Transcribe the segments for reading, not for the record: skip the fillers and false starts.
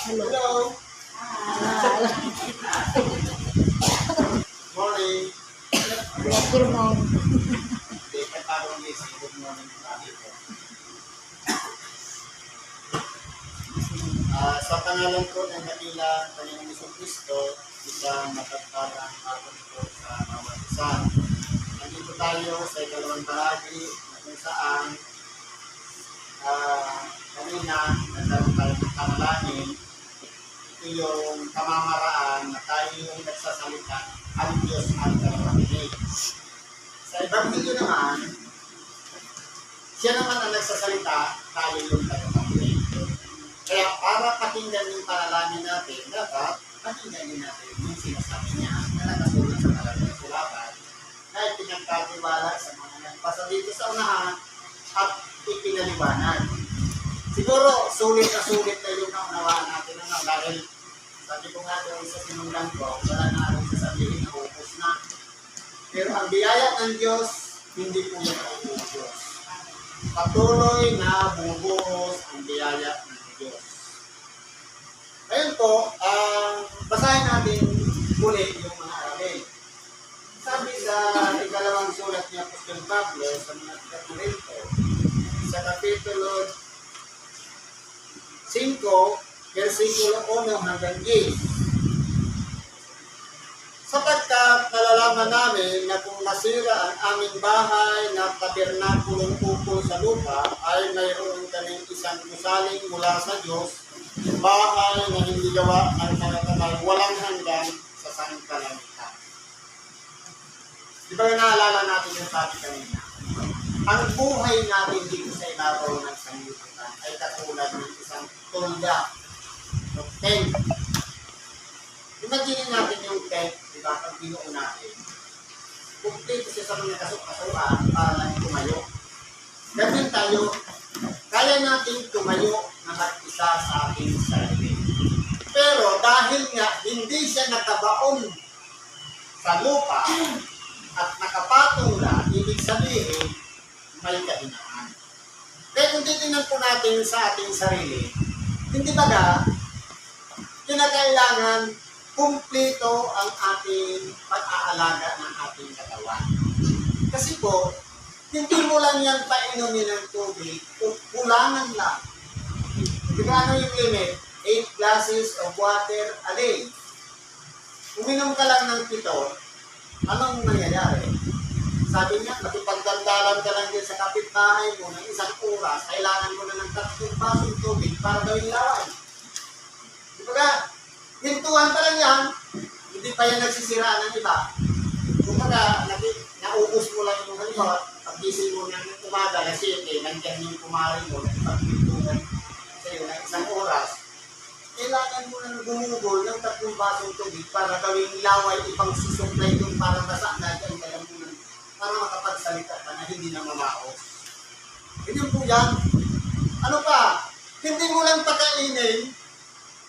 Hello. Morning. Good afternoon. Good morning. Sa pangalan ko ng dakila Panginoong Hesus Kristo, isang mapagpalang hapon po sa bawat isa. Nandito tayo sa ikalawang bahagi na kung saan kanina nagkaroon tayo ng kamalangin. Ito yung pamamaraan na tayo yung nagsasalita ang Diyos ang tagapakinig. Sa Ebanghelyo naman, siya naman ang nagsasalita, tayo yung tagapakinig. Kaya para pakinggan yung panalangin natin, dapat pakinggan din natin yung sinasabi niya na nakasulat sa talagang sulatan na ipinagkatiwala sa mga nagpasa dito sa unahan at ipinaliwanag. Siguro, sulit na yung naunawaan natin dahil sabi ko nga doon sa sinundan ko, wala na akong sasabihin na upos na. Pero ang biyaya ng Diyos, hindi po yung upos. Patuloy na bumubuhos ang biyaya ng Diyos. Ngayon po, basahin natin muli yung mga aralin. Sabi sa ikalawang sulat ni Apostol Pablo sa mga Korinto, sa kapitulo 5, versikulo 1 hanggang 10. Sapagkat nalalaman namin na kung nasira ang aming bahay na tabernapulong ukol sa lupa, ay mayroon kaming isang gusaling mula sa Diyos, bahay na hindi gawa ng mga kamay, walang hanggan sa sangkalangitan. Di ba naalala natin yung sabi kanina? Ang buhay natin dito sa ibabaw ng sanglibutan ay katulad ng isang tulda o tent. Imagine natin yung tent, di ba, pag binuo natin. Kumplito siya sa mga kasuk-kasuan para lang tumayo. Ganyan tayo, kaya natin tumayo na mag-isa sa ating sarili. Pero dahil nga hindi siya nakabaon sa lupa at nakapatong na, ibig sabihin, may kahinaan. Kaya kung titingnan po natin sa ating sarili, hindi ba kinakailangan kumplito ang ating pag-aalaga ng ating katawan. Kasi po, hindi mo lang yan painumin ng tubig, kulangan lang. Di ba ano yung limit? 8 glasses of water a day. Uminom ka lang ng 7, anong nangyayari? Sabi niya, nakipagdandalan ka lang din sa kapitbahay mo ng 1 oras, kailangan mo na ng 3 basong tubig para gawing laway. Di ba? Hintuan pa lang yan, hindi pa yan nagsisiraan ng iba. Kumbaga, naubos mo lang yung halimbawa, pag-gising mo ng umaga na 7, nandiyan yung kumari mo, nakipagpintuan sa'yo ng 1 oras, kailangan mo na gumugol ng 3 basong tubig para gawing laway, ipang susupply doon para masakna dyan, kaya mo na, para makapagsalita ka na hindi na mamaos. Ganyan po yan. Ano pa? Hindi mo lang pakainin,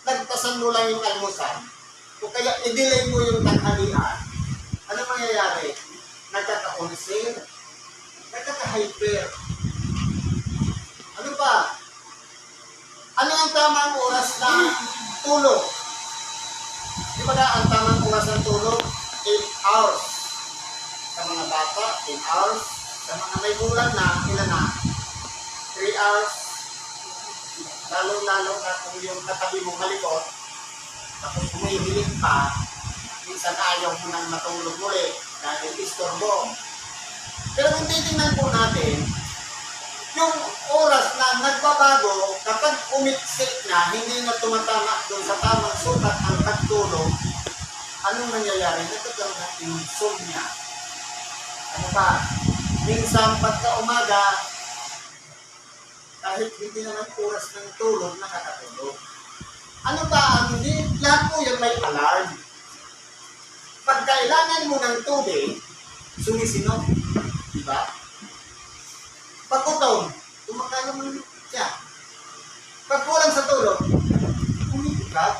nagpasan mo lang yung almusal, o kaya i-delay mo yung tanghalian. Ano mangyayari? Nagkaka-ulcer, nagkaka-hyper. Ano pa? Ano ang tamang oras ng tulog? Di ba ang tamang oras ng tulog? 8 hours. Sa mga bata, 10 hours. Sa mga may gulang na, ilan na? 3 hours. Lalo-lalo na kung yung katabi mo malikot, tapos humihilig pa, minsan ayaw mo nang matulog ulit dahil istorbo. Pero kung titingnan po natin, yung oras na nagbabago, kapag umiksik na, hindi na tumatama doon sa tamang sukat ang pagtulog, anong nangyayari? Nagkakaroon ng insomnia. Ano pa? Minsan pagka umaga, kahit hindi naman oras ng tulog, nakakatulog. Ano ba ang hindi? Lahat po yan may alarm. Pag kailangan mo ng tubig, sumisinok. Diba? Pagkutong, kumakain mo siya. Pag kulang sa tulog, umiikat.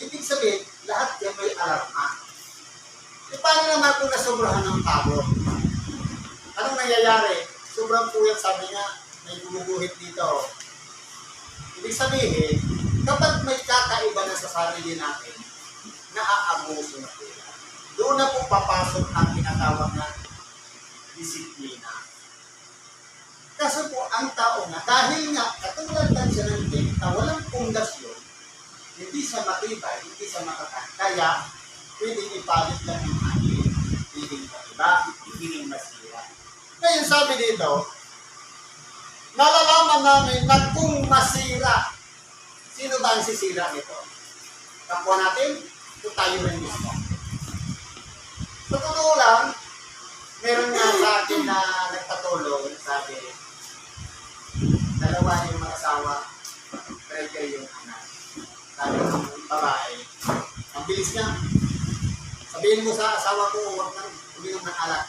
Ibig sabihin, lahat yan may alarma. E paano naman kung nasobrahan ng pagod? Anong nangyayari? Sobrang puyat, sabi nga, may gumuguhit dito. Ibig sabihin, kapag may kakaiba na sa sarili natin, naaabuso na po yan. Doon na po papasok ang tinatawag na disiplina. Kaso po, ang tao na, dahil nga, katulad lang siya ng tent na walang pundasyon, hindi siya matibay, hindi siya makakaya, kaya pwedeng ipalit lang yung atin, pwedeng matiba, pwedeng masira. Ngayon sabi dito, nalalaman namin na kung masira, sino ba ang sisira nito? Kapwa natin, o tayo rin mismo. Sa totoo lang, meron nga sa akin na nagpatulong, sabi, dalawa yung mga asawa, trigger yung anak. Sabi ng babae, ang bilis niya, sabihin mo sa asawa ko, huwag nang uminom ng alak.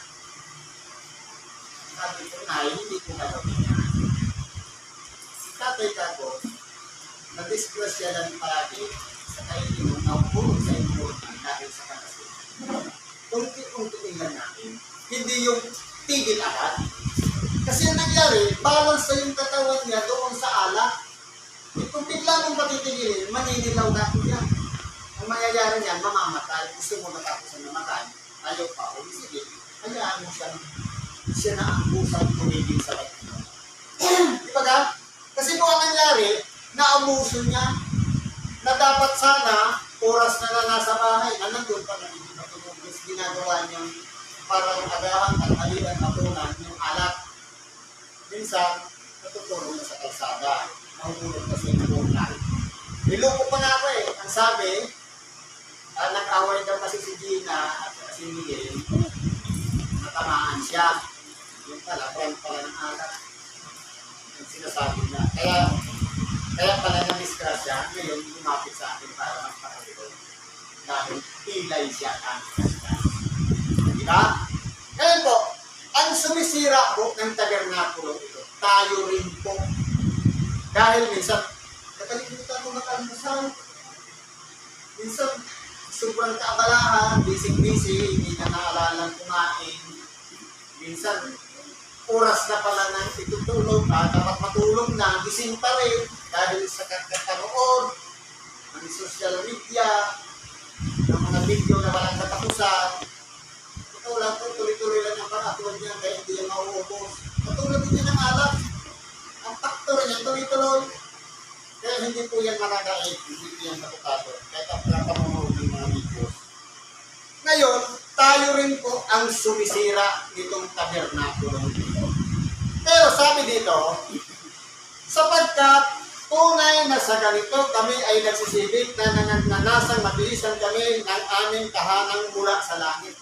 Sabi ko, nay, hindi ko gagawin niya. Si tatay ko, na-disgrasya lang palagi sa kainom na puro sa inyo dahil sa kanasin. Unti-untiin lang natin. Hindi yung tigil agad. Kasi ang nangyari, balance na yung katawan niya doon sa alak. Kung bigla mong patitigilin, maninilaw na ito yan. Ang mangyayari niyan, mamamatay. Gusto mo natapos na namatay. Ayaw pa. O sige, hayaan mo siya na ang pusang tumigil sa kanya. Di ba ka? Kasi kung ang nangyari, naamuso niya na dapat sana oras na nasa bahay na nandun pa na hindi matulog. Ginagawa niyang parang agahan at alian apunan yung alak. Minsan, natutulog na sa kalsada. Mahulog kasi yung bulan. Niloko pa na ako eh. Ang sabi, nag-away daw kasi si Gina at si Miguel. Natamaan siya. Yung pala, brand pala ng alak. Yung sinasabi na. Kaya pala na-disgrasya, ngayon lumapit sa akin para magpakaliw. Dahil pilay siya ang diba? Ngayon po, ang sumisira po ng tabernakulo ito, tayo rin po. Dahil minsan, nakalimutan ko mag-almusal. Minsan, sobrang kaabalahan, busy-busy, hindi na naalalang kumain. Minsan, oras na pala nang itutulog, dapat matulog na, gising pa rin dahil sa kakataroon, ng social media, ng mga video na walang katapusan. Ito lang po, tuloy-tuloy lang ang pang-upload niya, kaya hindi yan mauubos. Katulad din yan ng alak. Ang faktor niya, tuloy-tuloy. Kaya hindi po yan makakait, hindi po yan matutado. Kahit ang pinapamunood ng mga videos. Ngayon, tayo rin po ang sumisira nitong tabernakulo dito. Pero sabi dito, sapagkat tunay na sa ganito kami ay nagsisibig na nananasang mabilisan kami ng aming tahanang mula sa langit.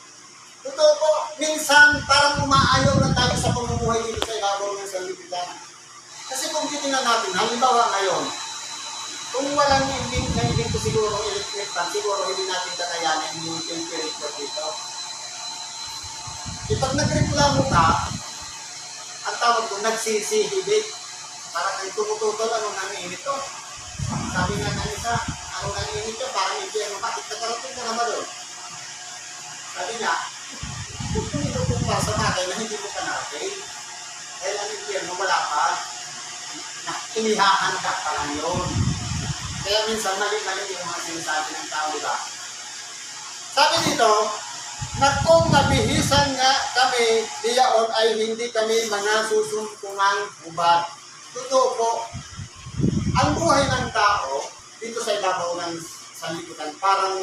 Totoo po, minsan parang umaayaw na tayo sa pamumuhay dito sa ibabaw ng sanlibutan. Kasi kung titingnan natin, halimbawa ngayon, kung walang nailing ko siguro electric fan, siguro hindi natin kakayanin yung temperature dito. Pag nagreklamo ka, ang tawag ko, nagsisihibit. Parang ay tumututol, anong nanginit to? Sabi nga ng isa, anong nanginit to? Parang hindi, bakit nakarating ka naman doon? Sabi niya, kung ito kung pa sa bagay na hindi mo ka natin, dahil ang impyerno wala pa, na inihahanda pa lang yun. Kaya minsan mali-mali yung mga sinasabi ng tao, diba? Sabi dito, na kung nabihisan nga kami diyaon ay hindi kami mga susumpungang hubad. Totoo po, ang buhay ng tao dito sa ibabaw ng sanlibutan, parang,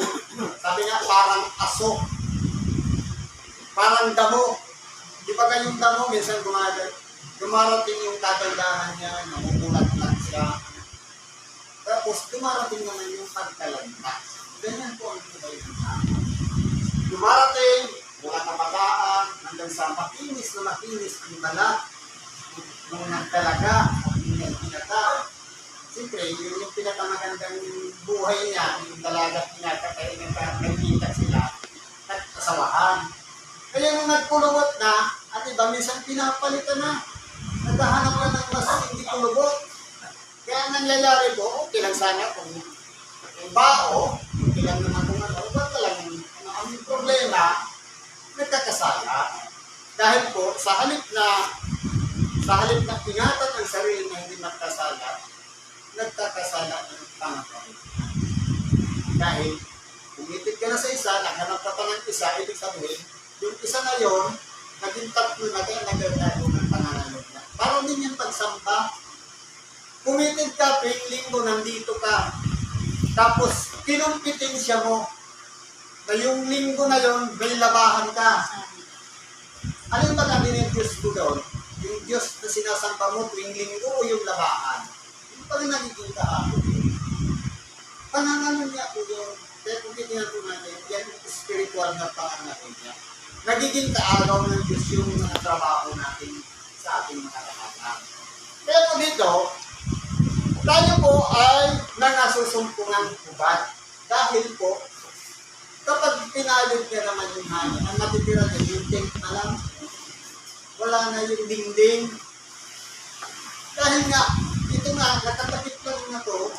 sabi nga, parang aso. Parang damo. Di ba kayong damo, minsan dumarating yung kagandahan niya, namukulat lang siya. Tapos dumarating naman yung pagkalagpas. Ganyan po ang buhay ng tao. Dumarating, mula kabataan, hanggang sa makinis na makinis ang balat, nung nagtalaga, at yung pinata. Siyempre, yung pinakamagandang buhay niya, yung dalaga at pinata, kaya nagkita sila, at kasawahan. Kaya nung nagkulubot na, at iba minsan pinapalitan na, naghahanap lang ng mas hindi kulubot. Kaya ang nangyayari po, okay lang sana kung bao, okay lang naman kung ano, ba't lang ang problema, nagkakasala. Dahil po, sa halip na ingatan ang sarili na hindi magkasala, nagkakasala ng Dahil, umitid ka na sa isa, naghanap ka pa ng isa, ibig sabihin, yung isa na yon, naging tatlo na kaya nagagawa ng pananalog na. Parang din yung pagsamba. Umitid ka, tuwing linggo, nandito ka. Tapos, kinumpitensya mo na yung linggo na yon, may labahan ka. Ano yung pag-amin ng Diyos ko doon? Yung Diyos na sinasamba mo tuwing linggo o yung labahan? Yung pa rin nagiging kahapon. Pananalo niya po yun. Kaya kung titignan po natin, yan yung spiritual na pananalo niya. Nagiging kaagaw ng Diyos yung mga trabaho natin sa ating mga labahan. Kaya po dito, tayo po ay nangasusumpungang hubad. Dahil po, kapag pinalid ka naman yung hangin, ang natitira niya, yung tent na lang, wala na yung dingding. Dahil nga, ito nga, nakatakip lang na to,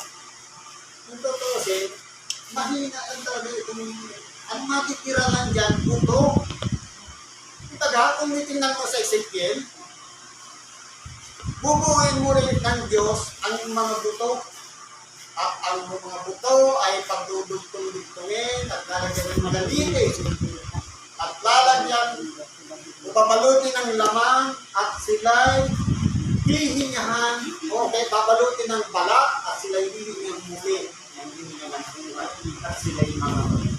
kung tutusin, mahina ang talaga itong, ang matitira lang dyan, buto. Itaga, kung titingnan mo sa Ezekiel, bubuhin mo rin ng Diyos ang mga buto. At ang mga buto ay pagdudugtong-dugtongin at lalagyan ng mga litis. At lalagyan, babalutin ng lamang at sila'y hihingahan. Okay, babalutin ng balat at sila'y hihingahan muli. Ang hihingahan ng buhay at sila'y mga muli.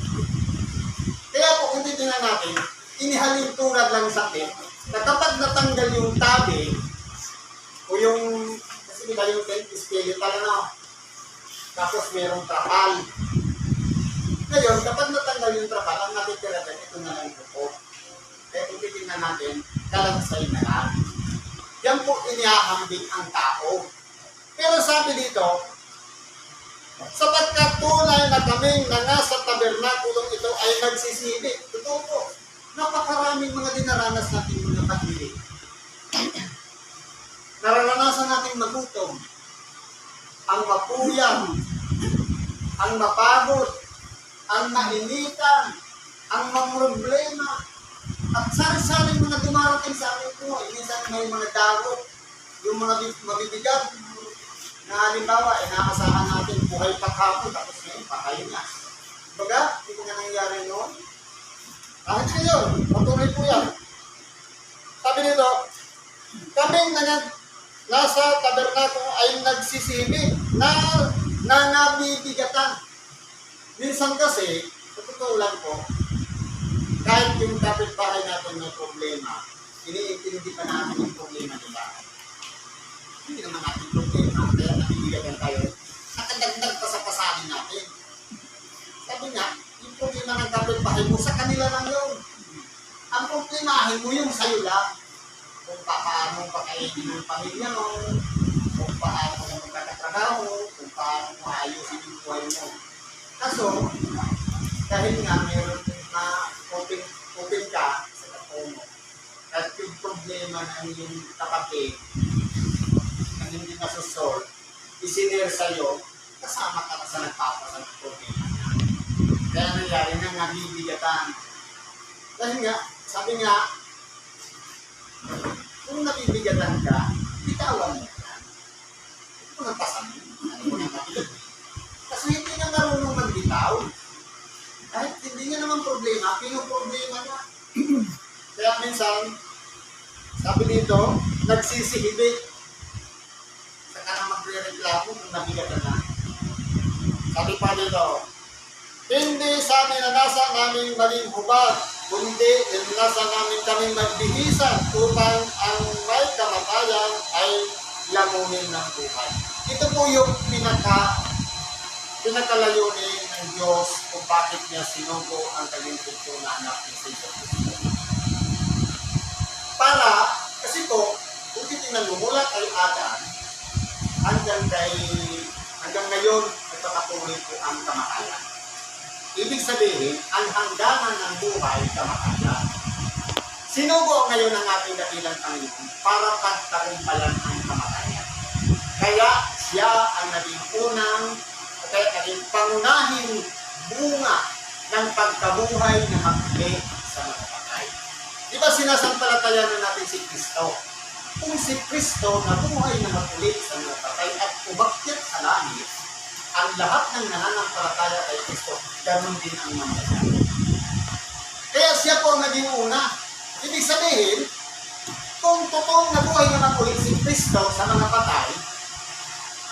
Kaya po kung titingnan natin, inihalin tulad lang sa atin na kapag natanggal yung tabi o yung, kasi diba yung skeletal na, tapos merong trapal. Ngayon, kapag natanggal yung trapal, ang natitira dyan, ito na lang ito. Kaya kung titignan natin, kalansay na lang. Yan po inihahambing ang tao. Pero sabi dito, sapagkat tunay na kaming na nasa tabernakulong ito ay nagsisili. Totoo po, napakaraming mga dinaranas natin mga pag-ibig. Naranasan natin magutom, ang mapuyang, ang mapagod, ang mainitan, ang mamroblema, at sari-saring mga dumarating sa amin po. Minsan may mga dagot, yung mga mabibigat, na halimbawa, inaasahan natin buhay paghapon, tapos ngayon, patay na. Baga, hindi na nangyayari noon. Kahit ngayon, patuloy po yan. Sabi nito, kaming nasa tabernakulo ay nagsisibig na nabibigatan. Minsan kasi, sa totoo lang po, kahit yung kapitbahay natin may problema, iniintindi pa natin yung problema nila. Hindi naman natin problema, kaya nabibigatan tayo. Nakadagdag pa sa pasanin natin. Sabi niya, yung problema ng kapitbahay mo, sa kanila lang yun. Ang problemahin mo yung sa'yo lang. Kung paano pakainin ng pamilya mo, kung paano mo magkakatrabaho, kung paano mo ayusin yung buhay mo. Kaso, dahil nga meron na open ka sa kapo mo, at yung problema ng yung kapatid na hindi nasusolve, isinare sa'yo, kasama ka na sa nagpapasa ng problema niya. Kaya nangyari na nabibigatan. Dahil nga, sabi nga, kung nabibigatan ka, bitawan mo yan. Ito nang pasamin. Ano mo nang makilig? Kasi hindi na marunong magbitaw. Kahit hindi niya naman problema, pinoproblema niya. Kaya minsan, sabi dito, nagsisihibig. Saka na magre-reklamo kung nabigatan na. Sabi pa dito, hindi sa amin na nasa naming maling hubad, kundi nasa namin kaming magbihisan upang ang may kamatayan ay lamunin ng buhay. Ito po yung pinakalayunin ng Diyos kung bakit niya sinugo ang kanyang puso na anak ni Savior Cristo. Para, kasi po, kung titingnan mo mula kay Adam, hanggang ngayon, nagpapatuloy po ang kamatayan. Ibig sabihin, ang hangganan ng buhay, kamatayan. Sinugo ngayon ang ating dakilang Panginoon para pagtagumpalan ang kamatayan. Kaya siya ang naging naging pangunahing bunga ng pagkabuhay na magli sa mga patay. Di ba sinasampalatayan na natin si Kristo? Kung si Kristo na buhay na magli sa mga patay at umakyat sa langit, ang lahat ng nananampalataya kay Kristo, ganun din ang mangyayari. Kaya siya po ang naging una. Ibig sabihin, kung totoong nabuhay naman ulit si Kristo sa mga patay,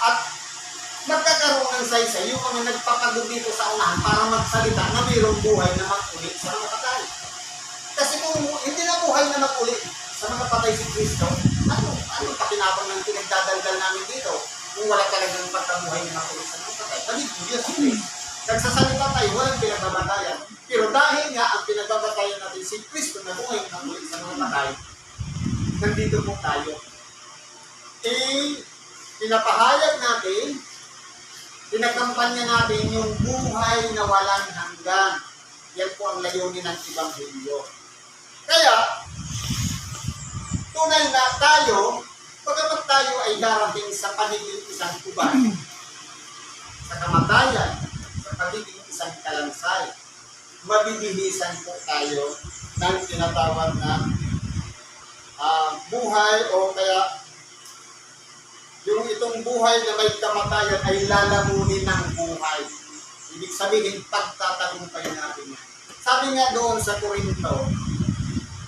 at magkakaroon ng saysay yung mga nagpapagod dito sa unahan para magsalita na mayroong buhay naman ulit sa mga patay. Kasi kung hindi na buhay naman ulit sa mga patay si Kristo, ano pakinabang ng pinagdadaldal namin dito kung wala talagang pagkabuhay naman ulit sa mga patay? Naging Diyos si Kristo. Nagsasalita tayo, walang pinagbabatayan. Pero dahil nga ang pinagbabatayan natin si Kristo na buhay naman ulit sa mga patay, nandito po tayo. Pinapahayag natin, pinakampanya natin yung buhay na walang hanggan. Yan po ang layunin ng Ebanghelyo. Kaya, tunay na tayo, pagkamat tayo ay darating sa pagiging isang tuban, sa kamatayan, sa pagiging isang kalansay, mabibihisan po tayo ng tinatawag na buhay o kaya yung itong buhay na may kamatayan ay lalamunin ng buhay. Ibig sabihin, pagtatagumpay natin yan. Sabi nga doon sa Korinto,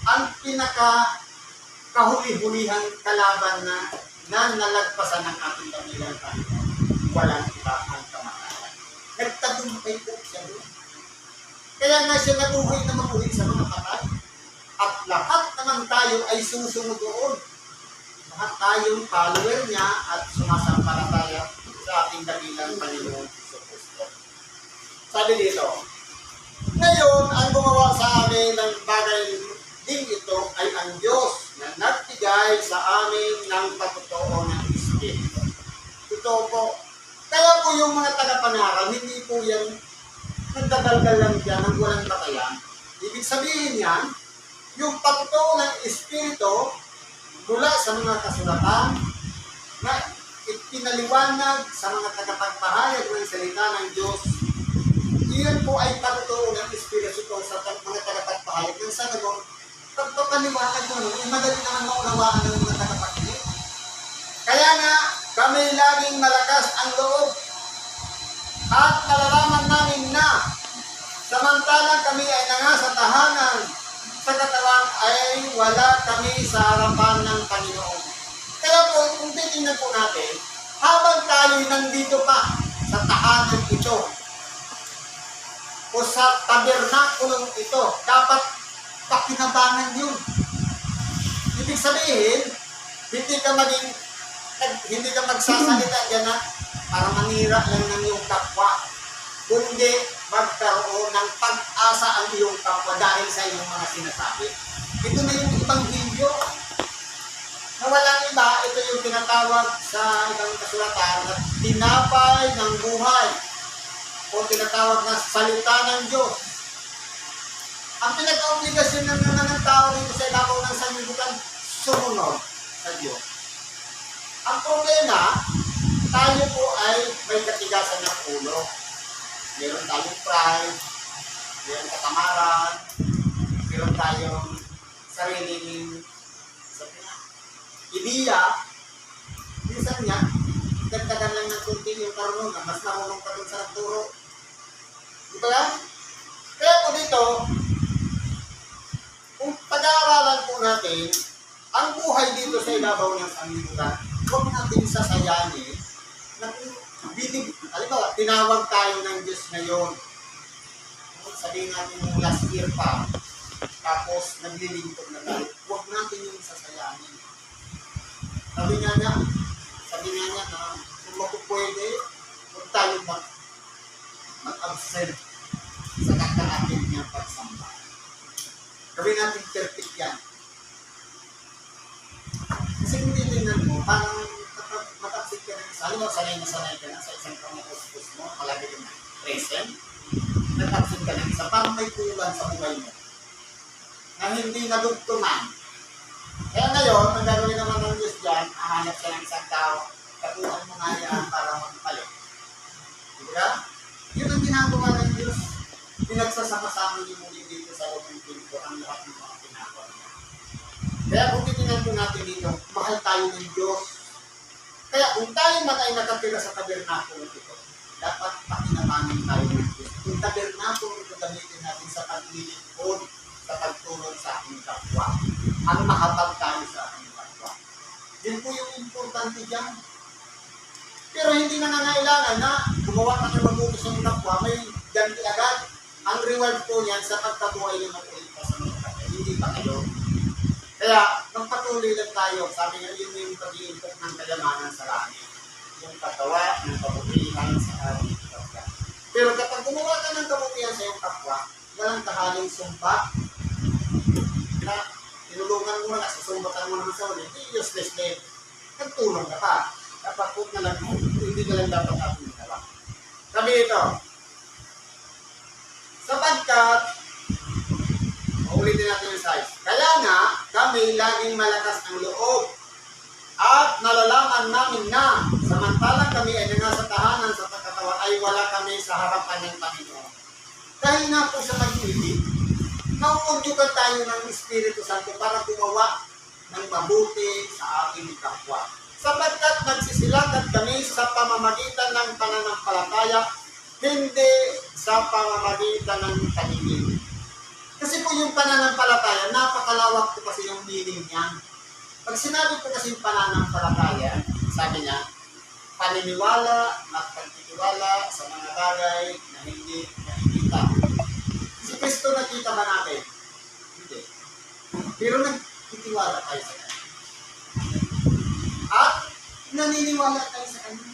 ang pinaka-kahuli-hulihang kalaban na nalagpasan ng ating kamilang Panginoon, walang iba ang kamatayan. Nagtagumpay po siya doon. Kaya nga siya nabuhay na mabuhay sa mga patay. At lahat naman tayo ay susunod doon. Lahat tayong follower niya at sumasampalataya sa ating dakilang Panginoon Jesucristo. Sabi dito, ngayon, ang gumawa sa amin ng bagay din ito ay ang Diyos na nagbigay sa amin ng patotoo ng Espiritu. Ito po. Kaya po yung mga tagapangaral, hindi po yan nagdadalgal lang dyan ng walang batayan. Ibig sabihin yan, yung patotoo ng Espiritu mula sa mga kasulatan na ipinaliwanag sa mga tagapagpahayag ng salita ng Diyos, iyon po ay patotoo ng Espiritu sa mga tagapagpahayag ng sa ganun, pagpapaliwanag mo nun, madali naman maunawaan ng mga tagapagpahayag. Kaya nga, kami laging malakas ang loob at nalalaman namin na samantalang kami ay nangasa tahanan sa katawan ay wala kami sa harapan ng Panginoon. Kaya po, kung titingnan po natin, habang tayo nandito pa sa tahanan ito, o sa tabernakulong ito, dapat pakinabangan yun. Ibig sabihin, hindi ka magsasalita dyan na para manira lang ng iyong kapwa, kundi magkaroon ng pag-asa ang iyong kapwa dahil sa iyong mga sinasabi. Ito na yung Ebanghelyo. Na walang iba, ito yung tinatawag sa ibang kasulatan na tinapay ng buhay o tinatawag na salita ng Diyos. Ang pinaka-obligasyon ng tao dito sa ibabaw ng sanlibutan, sumunod sa Diyos. Ang problema, tayo po ay may katigasan ng ulo. Meron tayong pride, meron katamaran, meron tayong sariling ideya. Minsan nga, dagdagan lang ng kunti yung karunungan, mas marunong pa dun sa nagturo. Di ba yan? Kaya po dito, kung pag-aaralan po natin, ang buhay dito sa ibabaw ng sanlibutan, huwag natin sasayanin na bilig, halimbawa, tinawag tayo ng Diyos ngayon. Sabihin natin yung last year pa, tapos naglilingkod na tayo. Huwag natin yung sasayanin. Sabi nga niya na kung magpupwede, huwag tayo mag-absent sa kakaatin niyang pagsamba. Gawin natin perfect yan. Kasi kung titignan mo, parang kapag mag-absent ka ng isa, halimbawa sanay ka na sa isang pangapos mo, palagi ka na present, nag-absent ka ng isa, parang may kulang sa buhay mo na hindi nalugtuman. Kaya ngayon, ang gagawin naman ng Diyos dyan, hahanap siya ng isang tao, katuhan mo nga yan para magpalit. Diba? Yun ang ginagawa ng Diyos. Pinagsasama-sama niyo muli dito sa loob ng pinto ang lahat ng mga pinagawa niya. Kaya kung titignan po natin dito, mahal tayo ng Diyos. Kaya kung tayo man ay nakatira sa tabernakulo ito, dapat pakinabangan tayo ng Diyos. Yung tabernakulo ito gamitin natin sa paglilingkod, sa pagtulong sa ating kapwa. Ang mahabag tayo sa ating kapwa. Yun po yung importante dyan. Pero hindi na nangailangan na gumawa ka ng mabuti sa mga kapwa, may ganti agad. Ang reward po yan sa pagkabuhay ng mag-ulipas sa mga kapwa. Hindi pa kayo. Kaya, magpatuloy lang tayo. Sabi nga, yun yung pag-iimpok ng kayamanan sa langit. Yung katawa ng kabutihan sa ating kapwa. Pero kapag gumawa ka ng kabutihan sa iyong kapwa, walang kahaling sumpa, na tinulungan mo na, susumbatan mo naman sa ulit, useless din. Nagtulong ka pa. Dapat po na lang, hindi ka lang dapat ating ginawa. Sabi ito, sapagkat, ulitin natin yung size. Kaya nga, kami laging malakas ng loob at nalalaman namin na samantalang kami ay nasa tahanan sa pagkatawan ay wala kami sa harapan ng Panginoon. Dahil nga po sa pag-ibig, nauudyukan tayo ng Espiritu Santo para gumawa ng mabuti sa ating kapwa. Sapagkat nagsisilakat kami sa pamamagitan ng pananampalataya, hindi sa pamamagitan ng paningin. Kasi po yung pananampalataya, napakalawak po kasi yung meaning niya. Pag sinabi po kasi yung pananampalataya, sabi niya, paniniwala at pagtitiwala sa mga bagay na hindi nakikita. Si Kristo nakita ba natin? Hindi. Pero nagtitiwala tayo sa Kanya. At naniniwala tayo sa Kanya.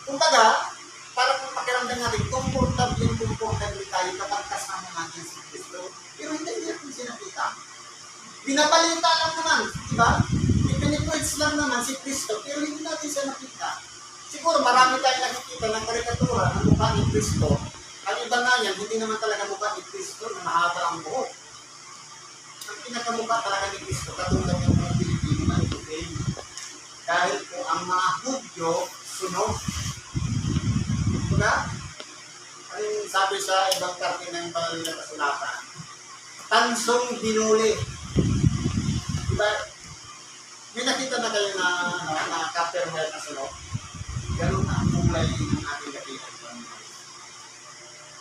Kumbaga, para kung pakiramdam natin, komportable tayo kapag kasama natin si Kristo. Pero hindi natin sinakita. Binabalita lang naman, di ba? Ipinitweets lang naman si Kristo, pero hindi natin siya nakita. Siguro marami tayong nakikita ng karikatura ng mukha ni Kristo. Ang iba nga yan, hindi naman talaga mukha ni Kristo na mahaba ang buhok. Ang pinakamukha talaga ni Kristo, katulad ng mga Pilipino na iputin. Dahil po ang mga Hudyo, sunog. Diba? Anong sabi sa ibang parte ng banal na kasulatan? Tansong binuli. Diba? May nakita na kayo na copperhead na sunog? Ganun ang kulay ng ating nakita.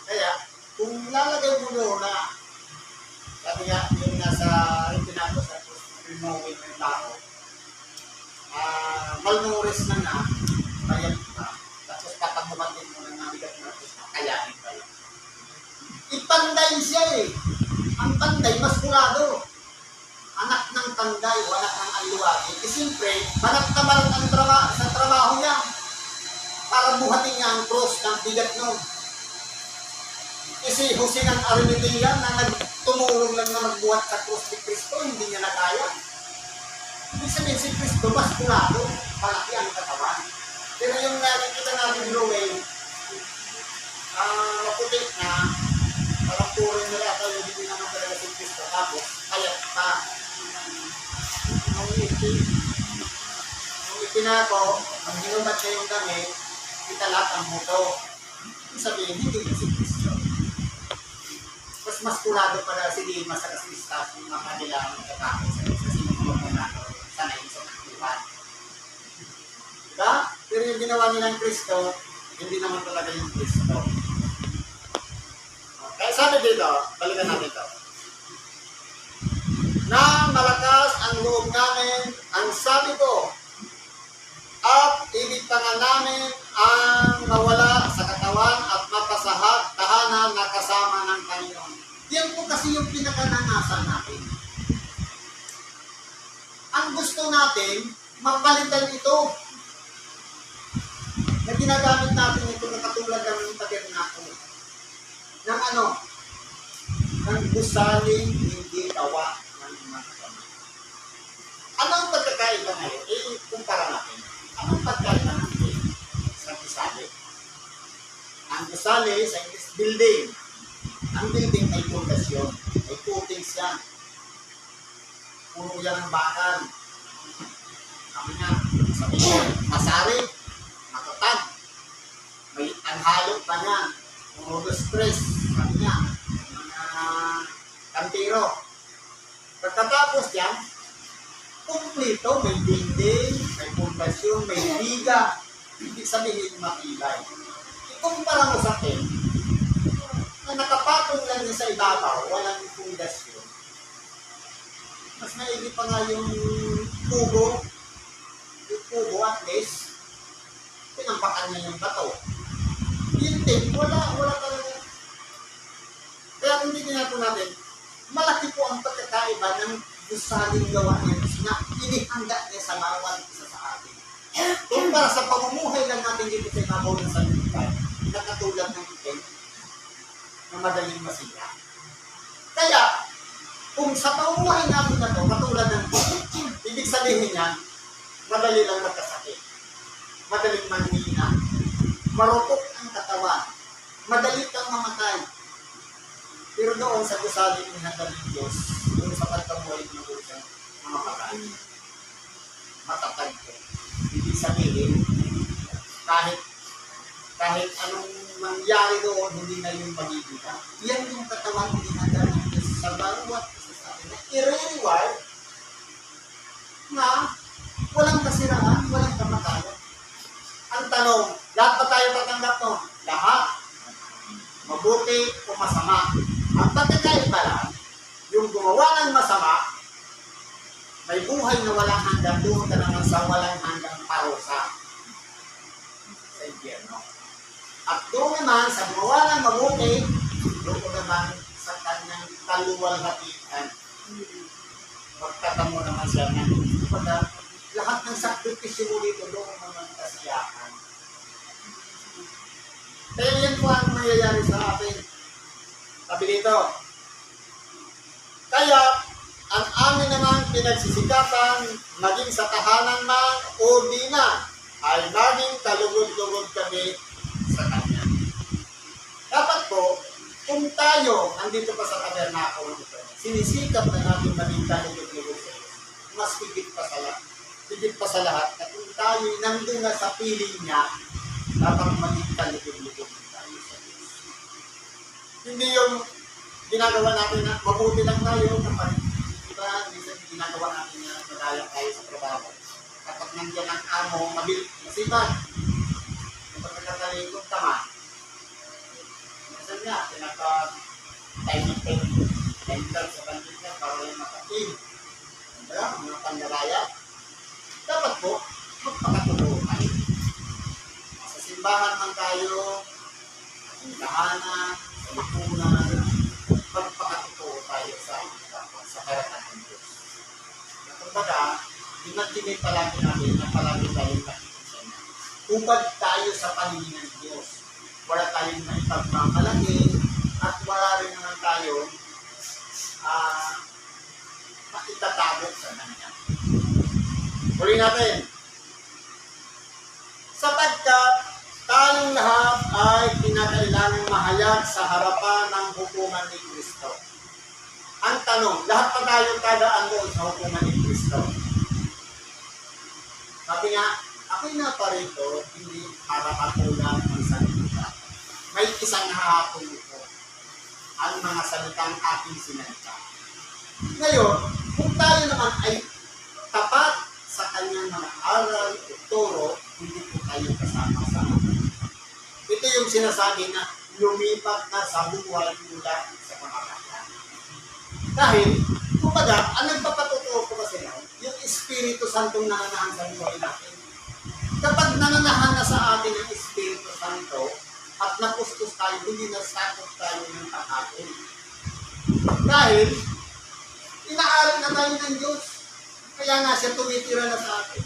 Kaya, kung lalagay mo doon na, sabi nga, yung nasa ipinato sa removing ng tao, malnourished na, bayad pa. Tapos papagumatin mo ng nabigat na kayanin kayo. Ipanday siya eh. Ang panday, maskulado. Anak ng panday o anak ng alluwagi. Eh siyempre, managtamal ang sa trabaho niya. Para buhatin niya ang cross ng bigat nun. Kasi Jose ng Arimatea na nagtumulong lang na magbuhat sa cross ni Kristo, hindi niya na kaya. Ibig sabihin si Kristo, maskulado, malaki ang katawan. Pero yung nakikita natin drawing, maputi na, parang puro nila at hindi naman talaga si Kristo. Tapos, kayat pa. Nung ipinako, ang ginumat niya yung damit, italat ang buto. Ibig sabihin, hindi na si Kristo. Mas maskulado para si Dimas sa kasistas yung mga kanilang katakot sa sinumulong na sanay sa kakiluhan. Diba? Pero yung ginawa nilang Kristo, hindi naman talaga yung Kristo. Okay, sabi dito, balikan natin ito. Na malakas ang loob namin, ang sabi ko, at ibig pa nga namin ang mawala sa katawan at mapasahat tahanan na kasama ng Panginoon. Yan po kasi yung pinakananasan natin. Ang gusto natin, mapalitan ito. Na ginagamit natin ito na katulad ng tabernakulo. Ng ano? Ng gusaling hindi gawa ng mga kamay. Ano ang pagkakaiba ngayon? Kumpara natin. Anong pagkaiba natin sa gusali? Ang gusali sa English, building. Ang building ay pundasyon. May footings yan. Puro yan ang bakal. Sabi nga, sabi ko, masari, matatag. May anhalo pa niyan. Puro stress. Sabi nga, mga kantiro. Pagkatapos yan, kumplito, may dinding, may pundasyon, may biga. Ibig sabihin makilay. kumpara mo sa akin, na nakapatong lang niya sa ibabaw, walang pundasyon. Mas maigi pa nga yung kubo at least, pinampakan niya yung bato. Yung tape, wala talaga. Kaya kung titignan po natin, malaki po ang pagkakaiba ng gusaling gawa niya na inihanda niya sa bawat isa sa atin. Kumpara sa pamumuhay lang natin dito sa ibabaw ng sanlibutan, na katulad ng itim, na madaling masira. Kaya, kung sa pamumuhay natin na ito, katulad ng ibig sabihin niya, madali lang magkasakit, madaling manhina, marupok ang katawan, madali kang mamatay. Pero doon sa gusaling inihanda ng Diyos, doon sa pagkamuhay ng Diyos, mamamatay. Matatag ko. Ibig sabihin, kahit anong mangyari doon, hindi na yung magiging. Yan yung katawan inihanda ng Diyos sa bawat isa sa atin na i-reward na walang kasiraan, walang kamatayan. Ang tanong, lahat ba tayo tatanggap no? Lahat. Mabuti o masama. Ang pagkakaiba lang, yung gumawa ng masama, may buhay na walang hanggang, doon ka naman sa walang hanggang parusa sa impyerno. At doon naman, sa gumawa ng mabuti, doon naman sa kanyang kaluwalhatian. Magtatamo naman siya ng lahat ng sakripisyo mo dito, doon naman kasiyahan. Kaya yan po ang mangyayari sa atin. Sabi dito, kaya ang amin naman pinagsisikapan, maging sa tahanan man o di na, ay maging kalugod-lugod kami sa Kanya. Dapat po, kung tayo andito pa sa tabernakulo nito, sinisikap na natin maging kalugod-lugod sa Diyos. Mas higit pa sa lahat, na kung tayo nandun na sa piling niya, dapat maging kalugod-lugod tayo sa Diyos. Hindi yung ginagawa natin na mabuti lang tayo kapag minsan ginagawa natin na madayang tayo sa trabaho. Kapag nandiyan ang amo, masipag. Kapag nagkakalikot tama. Minsan nga, pinaka-time sa bandit niya para yung makatin. Mga pandaraya. Dapat po, magpakatulong tayo. Sa simbahan man tayo, sa tahanan, sa makunan, magpakatulong tayo sa harapan ng Diyos. Kumbaga, imagine palagi natin na palagi tayong nakikita niya. Hubad tayo sa paningin ng Diyos. Wala tayong maipagmamalaki at wala rin naman tayo maitatagot sa Kanya. Huli natin. Sapagkat tayong lahat ay kinakailangang mahayag sa harapan ng hukuman ni Kristo. Ang tanong, lahat pa tayong tadaan doon sa hukuman ni Kristo. Sabi nga, ako'y naparito, hindi para patulang ang salita. May isang hahapon ito, ang mga salitang aking sinalita. Ngayon, kung tayo naman ay tapat sa kanyang mga aral o turo, hindi po tayo kasama sa atin. Ito yung sinasabi na lumipat na sa buhay mula sa pamamagitan. Dahil, kumbaga, ang nagpapatutuo ko kasi lang, yung Espiritu Santong nananahan sa buhay natin. Kapag nananahan na sa atin ang Espiritu Santo at napustos tayo, hindi nasakot tayo ng kahapon. Dahil, inaaral na tayo ng Diyos. Kaya nga siya tumitira na sa atin.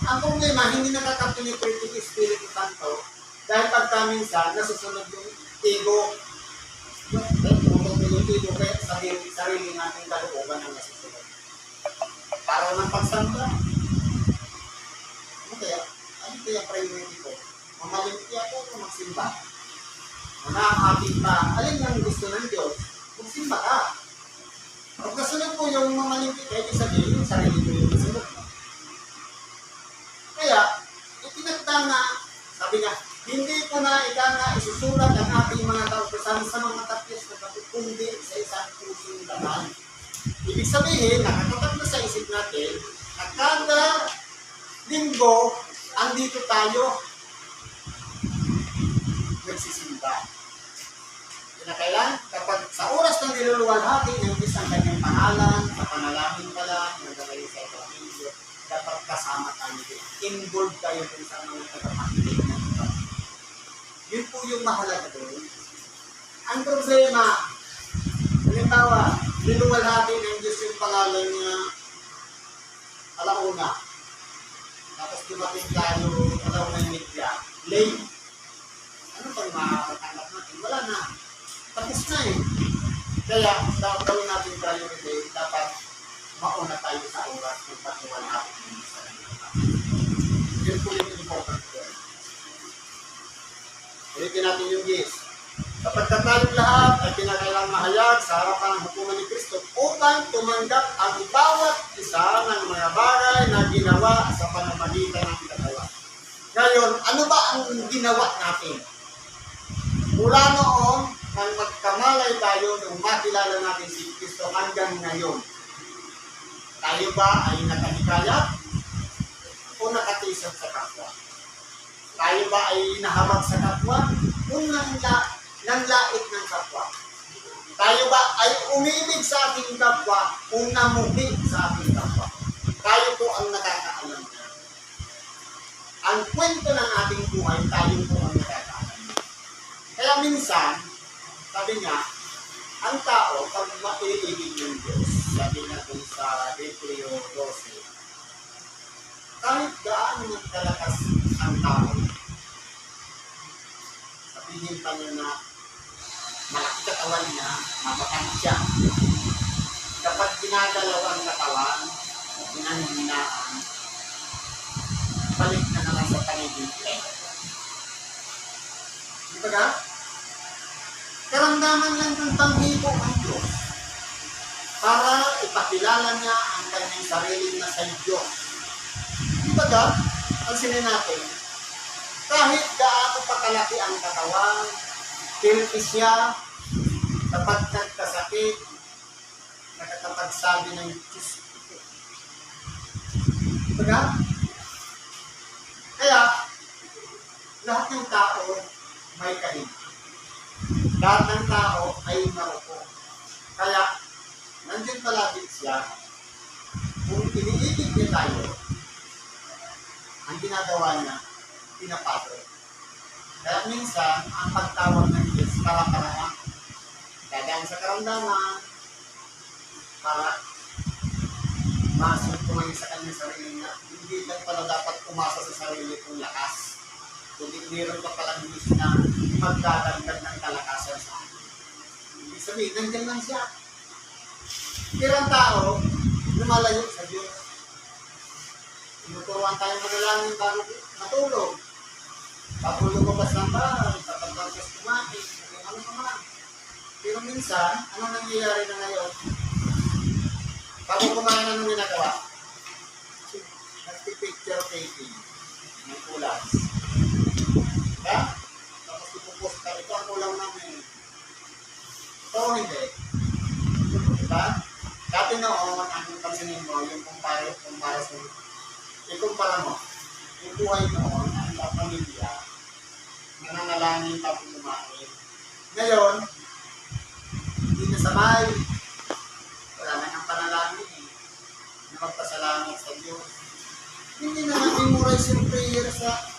Ang problema, hindi nakakapenetrate yung Espiritu Santo dahil pagkaminsan, nasusunod yung ego. Yung ego kaya sarili natin kalooban ang nasusunod. Para ng pagsamba. Ano kaya priority ko? Mamalimpi ako o magsimba? Nakakapit pa. Alin ang gusto ng Diyos? Magsimba ka. Pag kasunod po yung mamalimpi, kahit sabihin yung sarili ko yung kasunod. Kaya, itinagda nga, sabi nga, hindi ko na isusulat ang ating mga kautusan sa mga tapos na kundi sa isang pusong laman. Ibig sabihin, nakatatak na sa isip natin, na kada linggo, andito tayo. nagsisimba. Kinakailan, kapag sa oras ng niluluwalhati ng isang kanyang pangalan, sa panalangin pa lang, nagdalay sa Evangelyo, dapat kasama tayo din. Involved tayo din sa mga tagapakinig ng iba. Yun po yung mahalaga doon. Ang problema, halimbawa, niluluwalhati ng Diyos yung pangalan niya alauna. Tapos dumating tayo, alauna yung media, late. Ano pang makakatanggap natin? Wala na. Tapos na eh. Kaya, gawin natin priority, dapat mauna tayo sa oras ng patuwan natin sa kanila. Yun po yung important ko. Ulitin natin yung gis. Kapag tayong lahat ay kinakailang mahayag sa harapan ng hukuman ni Kristo upang tumanggap ang bawat isa ng mga bagay na ginawa sa pamamagitan ng katawan. Ngayon, ano ba ang ginawa natin? Mula noon, nang magkamalay tayo nung makilala natin si Kristo hanggang ngayon, tayo ba ay nakahikayat o nakatisap sa kapwa? Tayo ba ay nahabag sa kapwa o nanlait ng kapwa? Tayo ba ay umibig sa ating kapwa o namuhi sa ating kapwa? Tayo po ang nakakaalam na. Ang kwento ng ating buhay, tayo po ang nakakaalam. Kaya minsan, sabi niya, ang tao, pag maiibig ng Diyos, sabi niya dun sa Hebreo 12, kahit gaano magkalakas ang tao, sabihin pa niya na malaki katawan niya, mamatang siya. Kapag ginagalaw ang katawan, ginanghinaan, balik na naman sa panibig. Di ba ka? Karamdaman lang ng panghipo ang Diyos para ipakilala niya ang kanyang sarili na sa Diyos. Di ba ka? Ang sinin natin, kahit gaano pakalaki ang katawan, healthy siya, kapag nagkasakit, nakakapagsabi ng Diyos. Di ba ka? Kaya, lahat ng tao may kahit. Lahat ng tao ay marupo. Kaya, nandiyan palagi siya. Kung iniibig niya tayo, ang ginagawa niya, pinapatol. Kaya minsan, ang pagtawag ng Diyos, para-paraan. Dadaan sa karamdaman, para masumpuman sa kanyang sarili na hindi lang pala dapat umasa sa sarili kong lakas. Kundi meron pa palang Diyos na magdadagdag ng kalakasan sa akin. Ibig sabihin, nandiyan lang siya. Pero ang tao, lumalayo sa Diyos. Tinuturuan tayo manalangin bago matulog. Bago lumabas ng bahay, kapag bagkas kumain, ano pa man. Pero minsan, ano nangyayari na ngayon? Bago kumain, anong ginagawa? Nagpipicture taking ng kulas. Diba? Tapos ipupost ka, ito ang kulang namin. Ito hindi. Diba? Dati noon, ang pansinin mo, yung comparison, ikumpara mo, yung buhay noon, ang pamilya, nananalangin tapos kumain. Ngayon, hindi na sabay. Wala na ng panalangin eh. Na magpasalamat sa Diyos. Hindi na memorize yung prayer sa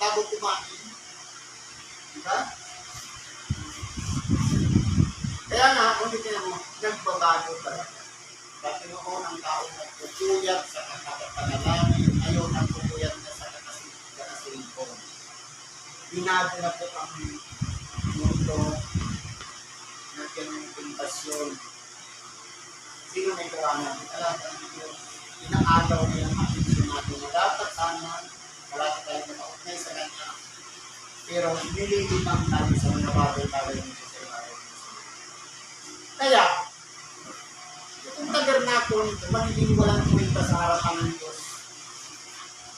bago kumain. Diba? Kaya nga, kung hindi mo, nagbabago talaga. Dati noon ang tao nagpupuyat sa panalangin, ngayon nagpupuyat na sa kakasilipon. Binago na po ang mundo na kanyang tentasyon. Sino may kawanan? Alam ka ng Diyos, inaagaw niya ang atensyon natin na dapat sana wala tayo makauknay sa kanya. Pero nililimang natin sa mga bagay-bagay nito sa ibabaw. Kaya, itong tabernacle, magiging walang kwenta sa harapan ng Diyos.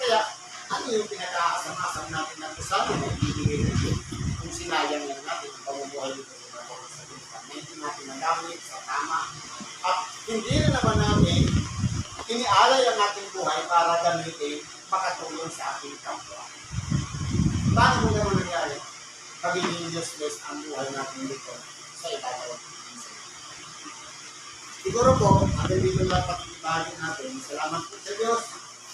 Kaya, ano yung pinaka-asam-asam natin na kusama na ibibigay ng Diyos? Kung sinayang lang natin ang pamumuhay dito sa mga sa Diyos. Hindi natin nagamit sa tama. At hindi na naman namin inialay ang ating buhay para gamitin makatulong sa ating kapwa. Paano mo naman nangyari? magiging useless ang buhay natin dito sa ibabaw. Siguro po, atin dito lang pakikibahagi natin. Salamat po sa Diyos.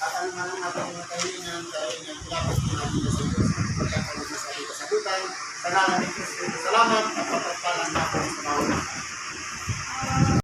At ano man ang ating mga kahilingan, ilapit po natin sa Diyos. Pagkakaroon sa ating kasagutan. Salamat at pagpagpalang natin sa bawat